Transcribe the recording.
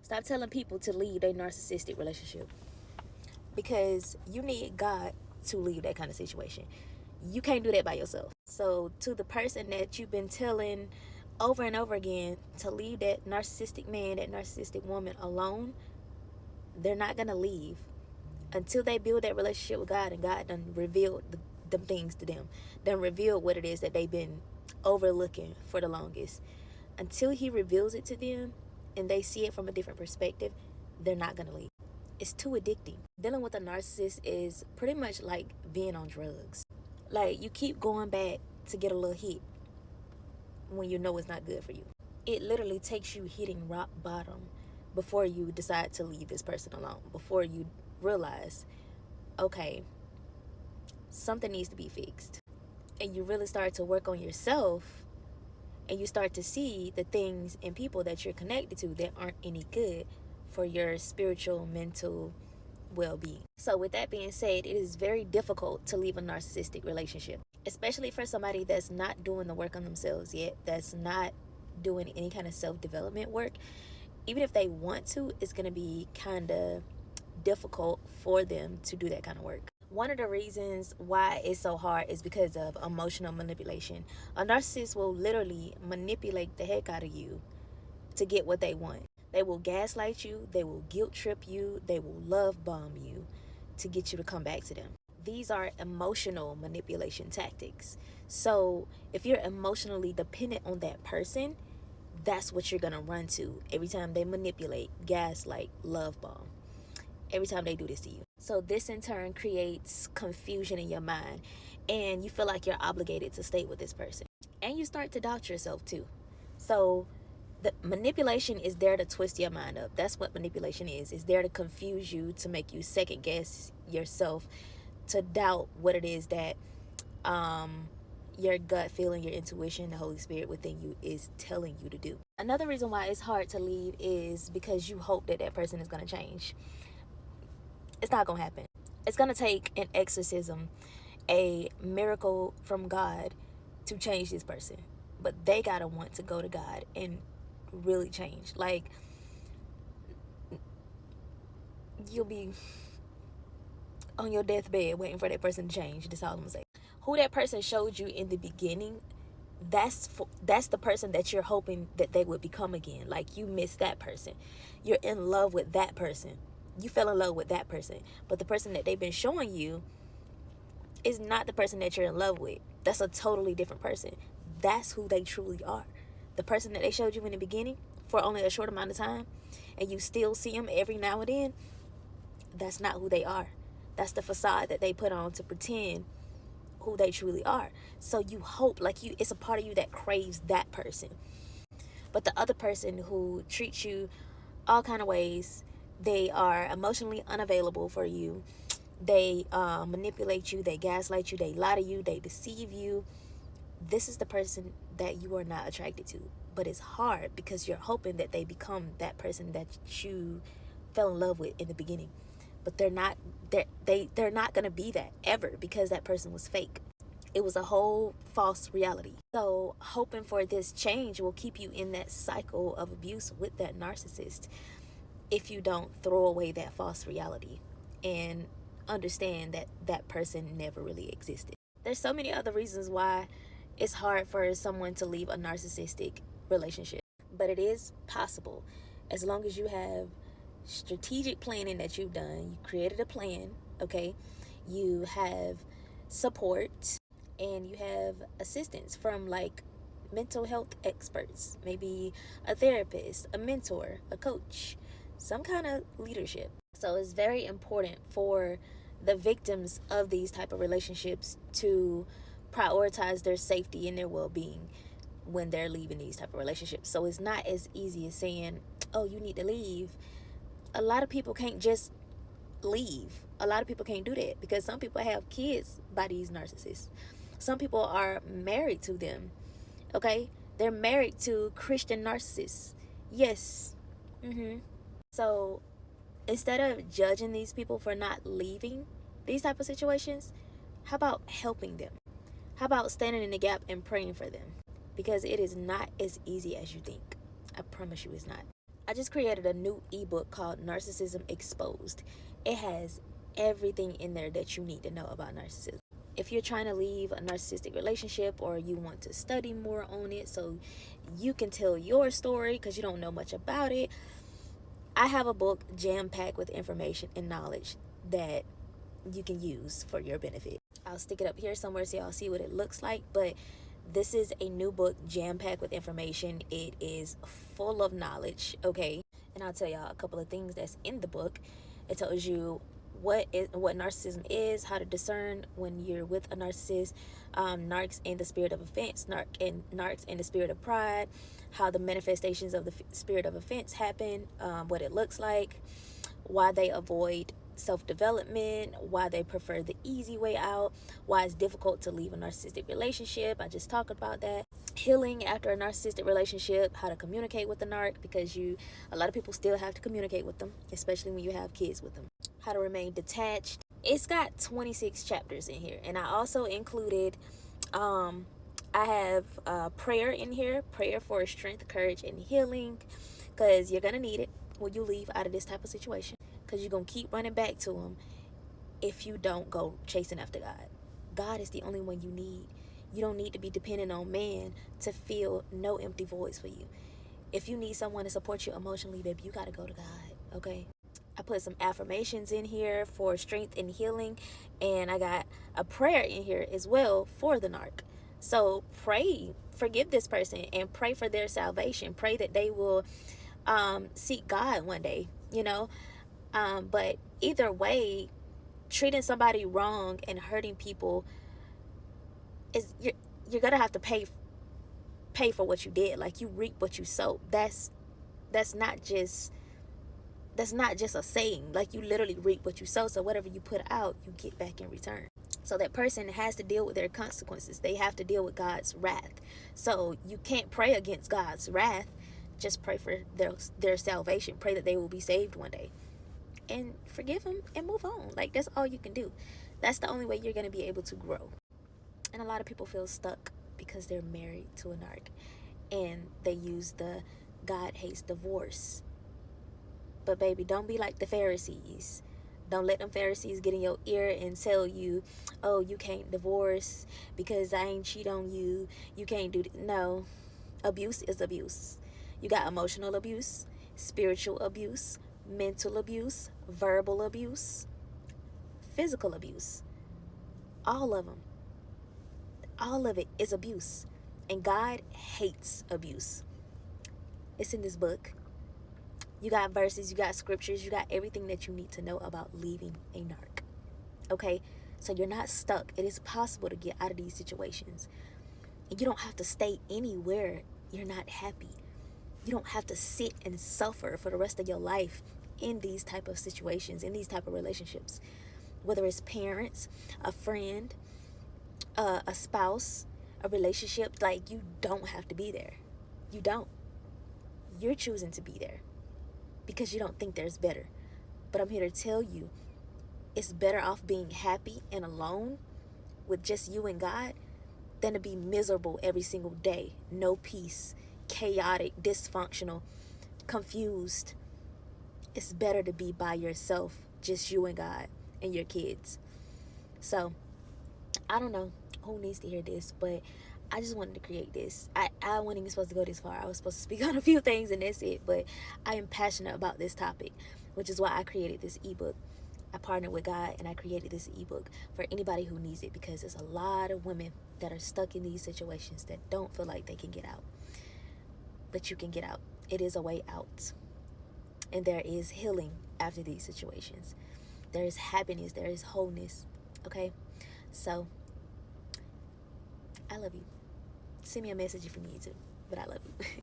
Stop telling people to leave a narcissistic relationship, because you need God to leave that kind of situation. You can't do that by yourself. So to the person that you've been telling over and over again to leave that narcissistic man, that narcissistic woman alone, they're not going to leave until they build that relationship with God, and God done revealed them things to them, done revealed what it is that they've been overlooking for the longest. Until he reveals it to them and they see it from a different perspective, they're not going to leave. It's too addicting. Dealing with a narcissist is pretty much like being on drugs. Like, you keep going back to get a little hit when you know it's not good for you. It literally takes you hitting rock bottom before you decide to leave this person alone, before you realize, okay, something needs to be fixed. And you really start to work on yourself, and you start to see the things and people that you're connected to that aren't any good for your spiritual, mental well-being. So with that being said, it is very difficult to leave a narcissistic relationship, especially for somebody that's not doing the work on themselves yet, that's not doing any kind of self-development work. Even if they want to, it's going to be kind of difficult for them to do that kind of work. One of the reasons why it's so hard is because of emotional manipulation. A narcissist will literally manipulate the heck out of you to get what they want. They will gaslight you, they will guilt trip you, they will love bomb you to get you to come back to them. These are emotional manipulation tactics. So if you're emotionally dependent on that person, that's what you're gonna run to every time they manipulate, gaslight, love bomb. Every time they do this to you. So this in turn creates confusion in your mind, and you feel like you're obligated to stay with this person. And you start to doubt yourself too. So the manipulation is there to twist your mind up. That's what manipulation is. It's there to confuse you, to make you second guess yourself, to doubt what it is that your gut feeling, your intuition, the Holy Spirit within you is telling you to do. Another reason why it's hard to leave is because you hope that that person is going to change. It's not going to happen. It's going to take an exorcism, a miracle from God to change this person. But they got to want to go to God and really change. Like, you'll be on your deathbed waiting for that person to change. That's all I'm going to say. Who that person showed you in the beginning, that's the person that you're hoping that they would become again. Like, you miss that person. You're in love with that person. You fell in love with that person. But the person that they've been showing you is not the person that you're in love with. That's a totally different person. That's who they truly are. The person that they showed you in the beginning for only a short amount of time, and you still see them every now and then, that's not who they are. That's the facade that they put on to pretend who they truly are. So you hope, like, it's a part of you that craves that person. But the other person who treats you all kind of ways, they are emotionally unavailable for you, they manipulate you, they gaslight you, they lie to you, they deceive you. This is the person that you are not attracted to. But it's hard because you're hoping that they become that person that you fell in love with in the beginning. But they're not going to be that ever, because that person was fake. It was a whole false reality. So hoping for this change will keep you in that cycle of abuse with that narcissist if you don't throw away that false reality and understand that that person never really existed. There's so many other reasons why it's hard for someone to leave a narcissistic relationship, but it is possible as long as you have strategic planning that you've done. You created a plan, okay? You have support, and you have assistance from, like, mental health experts, maybe a therapist, a mentor, a coach, some kind of leadership. So it's very important for the victims of these type of relationships to prioritize their safety and their well-being when they're leaving these type of relationships. So it's not as easy as saying, oh, you need to leave. A lot of people can't just leave. A lot of people can't do that because some people have kids by these narcissists. Some people are married to them, okay? They're married to Christian narcissists. Yes. So instead of judging these people for not leaving these type of situations, how about helping them? How about standing in the gap and praying for them? Because it is not as easy as you think. I promise you it's not. I just created a new ebook called Narcissism Exposed. It has everything in there that you need to know about narcissism. If you're trying to leave a narcissistic relationship, or you want to study more on it so you can tell your story because you don't know much about it, I have a book jam-packed with information and knowledge that you can use for your benefit. I'll stick it up here somewhere so y'all see what it looks like, but this is a new book jam-packed with information. It is full of knowledge, okay? And I'll tell y'all a couple of things that's in the book. It tells you what narcissism is, how to discern when you're with a narcissist, narcs and the spirit of offense, narcs and the spirit of pride, how the manifestations of the spirit of offense happen, what it looks like, why they avoid self-development, why they prefer the easy way out, why it's difficult to leave a narcissistic relationship. I just talked about that. Healing after a narcissistic relationship, how to communicate with the narc, because a lot of people still have to communicate with them, especially when you have kids with them. How to remain detached. It's got 26 chapters in here, and I also included I have prayer in here, prayer for strength, courage, and healing, because you're gonna need it when you leave out of this type of situation, because you're gonna keep running back to him if you don't go chasing after God. God is the only one you need. You don't need to be dependent on man to fill no empty voids for you. If you need someone to support you emotionally, baby, you gotta go to God, okay? I put some affirmations in here for strength and healing, and I got a prayer in here as well for the narc. So pray, forgive this person, and pray for their salvation. Pray that they will seek God one day, you know. But either way, treating somebody wrong and hurting people is you're gonna have to pay for what you did. Like, you reap what you sow. That's not just a saying. Like, you literally reap what you sow. So whatever you put out, you get back in return. So that person has to deal with their consequences. They have to deal with God's wrath. So you can't pray against God's wrath. Just pray for their salvation. Pray that they will be saved one day, and forgive them and move on. Like, that's all you can do. That's the only way you're going to be able to grow. And a lot of people feel stuck because they're married to a narc, and they use the God hates divorce. But baby, don't be like the Pharisees. Don't let them Pharisees get in your ear and tell you, oh, you can't divorce because I ain't cheat on you. You can't do no. Abuse is abuse. You got emotional abuse, spiritual abuse, mental abuse, verbal abuse, physical abuse. All of them. All of it is abuse. And God hates abuse. It's in this book. You got verses, you got scriptures, you got everything that you need to know about leaving a narc. Okay? So you're not stuck. It is possible to get out of these situations. And you don't have to stay anywhere you're not happy. You don't have to sit and suffer for the rest of your life in these type of situations, in these type of relationships. Whether it's parents, a friend, a spouse, a relationship, like, you don't have to be there. You don't. You're choosing to be there because you don't think there's better. But I'm here to tell you, it's better off being happy and alone with just you and God than to be miserable every single day. No peace, chaotic, dysfunctional, confused. It's better to be by yourself, just you and God and your kids. So, I don't know who needs to hear this, but I just wanted to create this. I wasn't even supposed to go this far. I was supposed to speak on a few things and that's it. But I am passionate about this topic, which is why I created this ebook. I partnered with God and I created this ebook for anybody who needs it, because there's a lot of women that are stuck in these situations that don't feel like they can get out. But you can get out. It is a way out. And there is healing after these situations. There is happiness. There is wholeness. Okay? So, I love you. Send me a message if you need to, but I love you.